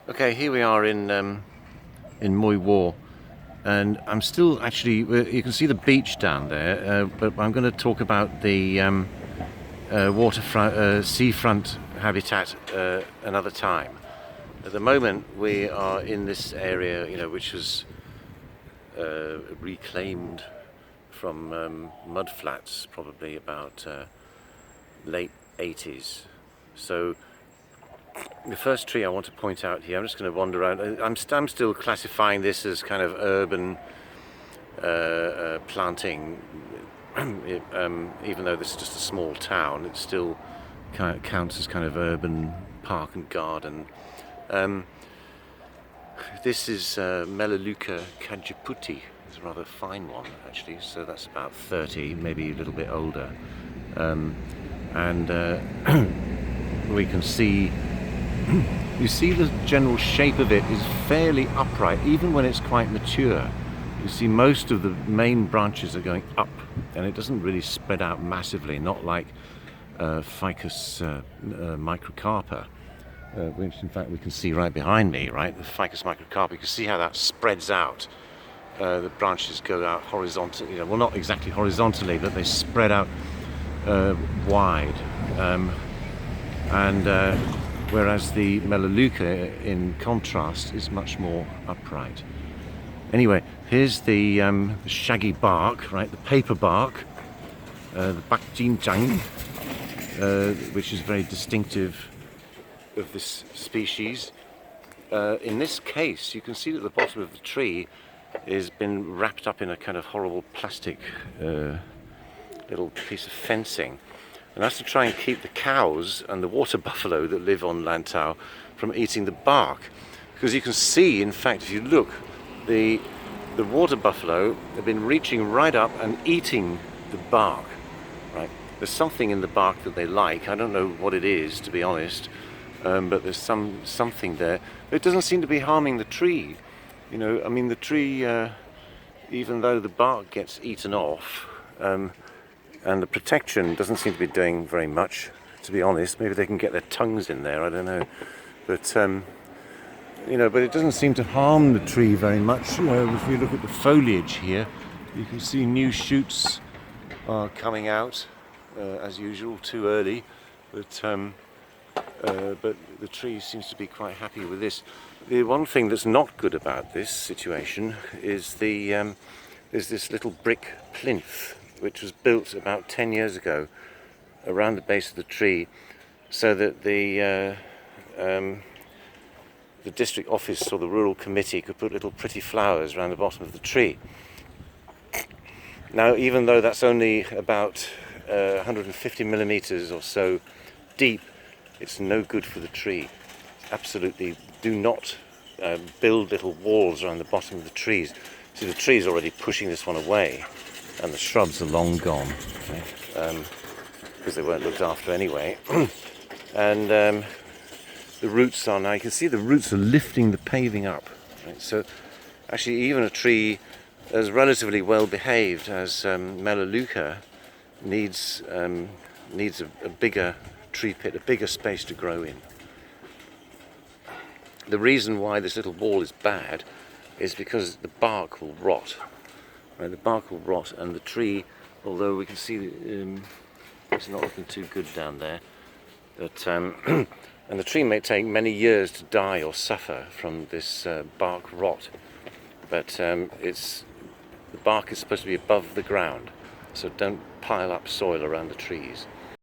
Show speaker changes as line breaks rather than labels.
Okay, here we are in Mwy War, and I'm still actually. You can see the beach down there, but I'm going to talk about the waterfront, seafront habitat another time. At the moment, we are in this area, which was reclaimed from mud flats, probably about late 80s. So. The first tree I want to point out here, I'm just going to wander around. I'm still classifying this as kind of urban planting. Even though this is just a small town, it still kind of counts as kind of urban park and garden. This is Melaleuca cajuputi. It's a rather fine one, actually, so that's about 30, maybe a little bit older. And we can see you see the general shape of it is fairly upright, even when it's quite mature. You see most of the main branches are going up, and it doesn't really spread out massively, not like Ficus microcarpa, which in fact we can see right behind me, right? The Ficus microcarpa, you can see how that spreads out. The branches go out horizontally, well, not exactly horizontally, but they spread out wide. Whereas the Melaleuca, in contrast, is much more upright. Anyway, here's the shaggy bark, right? The paper bark, the bakjinjang, which is very distinctive of this species. In this case, you can see that the bottom of the tree has been wrapped up in a kind of horrible plastic little piece of fencing. And that's to try and keep the cows and the water buffalo that live on Lantau from eating the bark. Because you can see, in fact, if you look, the water buffalo have been reaching right up and eating the bark. Right? There's something in the bark that they like. I don't know what it is, to be honest, but there's something there. It doesn't seem to be harming the tree. I mean, the tree, even though the bark gets eaten off, and the protection doesn't seem to be doing very much, to be honest. Maybe they can get their tongues in there, I don't know. But, but it doesn't seem to harm the tree very much. If we look at the foliage here, you can see new shoots are coming out, as usual, too early. But the tree seems to be quite happy with this. The one thing that's not good about this situation is there's this little brick plinth, which was built about 10 years ago around the base of the tree, so that the district office or the rural committee could put little pretty flowers around the bottom of the tree. Now, even though that's only about 150 millimeters or so deep, it's no good for the tree. Absolutely do not build little walls around the bottom of the trees. See, the tree's already pushing this one away, and the shrubs are long gone, because they weren't looked after anyway. And the roots are now, you can see the roots are lifting the paving up. Right? So actually, even a tree as relatively well behaved as Melaleuca needs a bigger tree pit, a bigger space to grow in. The reason why this little wall is bad is because the bark will rot. Right, the bark will rot, and the tree, although we can see it's not looking too good down there, but and the tree may take many years to die or suffer from this bark rot. But the bark is supposed to be above the ground, so don't pile up soil around the trees.